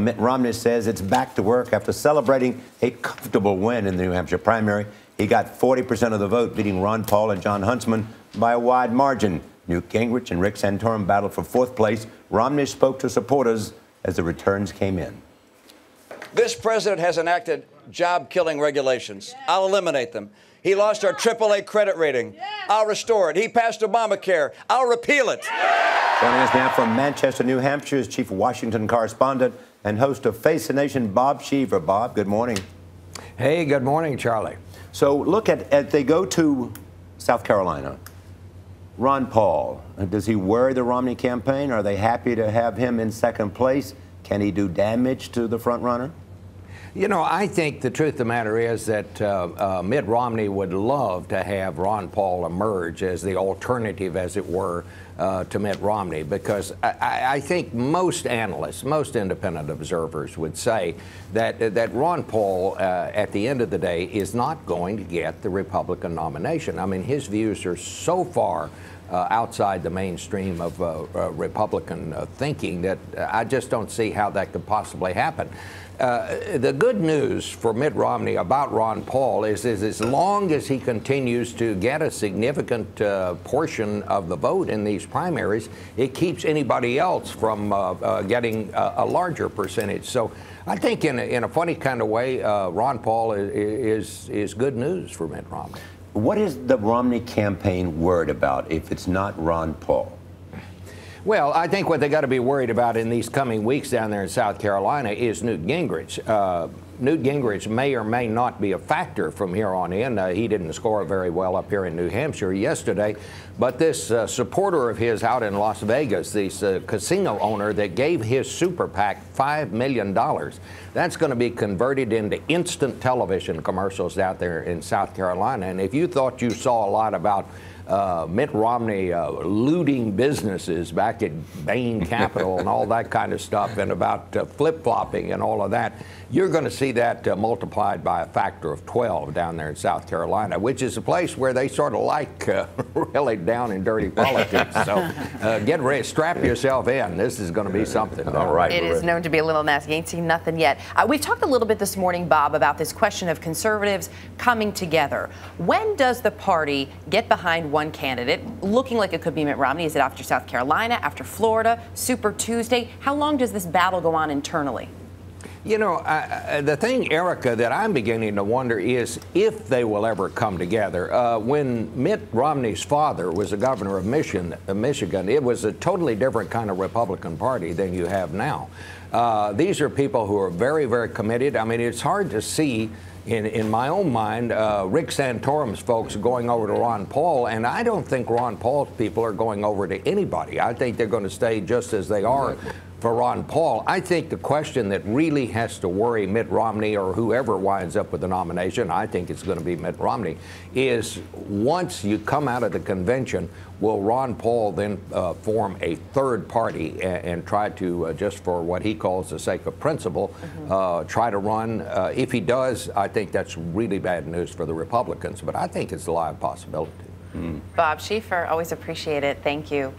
Mitt Romney says it's back to work after celebrating a comfortable win in the New Hampshire primary. He got 40% of the vote, beating Ron Paul and John Huntsman by a wide margin. Newt Gingrich and Rick Santorum battled for fourth place. Romney spoke to supporters as the returns came in. This president has enacted job-killing regulations. I'll eliminate them. He lost our AAA credit rating. I'll restore it. He passed Obamacare. I'll repeal it. Joining us now from Manchester, New Hampshire, is Chief Washington Correspondent and host of Face the Nation, Bob Schieffer. Bob, good morning. Hey, good morning, Charlie. So look at they go to South Carolina. Ron Paul, does he worry the Romney campaign? Are they happy to have him in second place? Can he do damage to the front runner? You know, I think the truth of the matter is that Mitt Romney would love to have Ron Paul emerge as the alternative, as it were, to Mitt Romney, because I think most analysts, most independent observers would say that Ron Paul, at the end of the day, is not going to get the Republican nomination. I mean, his views are so far outside the mainstream of Republican thinking that I just don't see how that could possibly happen. The good news for Mitt Romney about Ron Paul is as long as he continues to get a significant portion of the vote in these primaries, it keeps anybody else from getting a larger percentage. So I think in a funny kind of way, Ron Paul is good news for Mitt Romney. What is the Romney campaign worried about if it's not Ron Paul? Well, I think what they got to be worried about in these coming weeks down there in South Carolina is Newt Gingrich. Newt Gingrich may or may not be a factor from here on in. He didn't score very well up here in New Hampshire yesterday, but this supporter of his out in Las Vegas, this casino owner that gave his super PAC $5 million, that's going to be converted into instant television commercials out there in South Carolina. And if you thought you saw a lot about Mitt Romney looting businesses back at Bain Capital and all that kind of stuff, and about flip-flopping and all of that, you're going to see that multiplied by a factor of 12 down there in South Carolina, which is a place where they sort of like really down and dirty politics. So get ready, strap yourself in. This is going to be something. All right. It is known to be a little nasty. Ain't seen nothing yet. We've talked a little bit this morning, Bob, about this question of conservatives coming together. When does the party get behind one candidate, looking like it could be Mitt Romney? Is it after South Carolina, after Florida, Super Tuesday? How long does this battle go on internally? You know, the thing, Erica, that I'm beginning to wonder is if they will ever come together. When Mitt Romney's father was the governor of Michigan, it was a totally different kind of Republican Party than you have now. These are people who are very, very committed. I mean, it's hard to see in my own mind, Rick Santorum's folks going over to Ron Paul, and I don't think Ron Paul's people are going over to anybody. I think they're going to stay just as they are for Ron Paul. I think the question that really has to worry Mitt Romney or whoever winds up with the nomination, I think it's going to be Mitt Romney, is once you come out of the convention, will Ron Paul then form a third party and try to, just for what he calls the sake of principle, try to run? If he does, I think that's really bad news for the Republicans, but I think it's a live possibility. Bob Schieffer, always appreciate it. Thank you.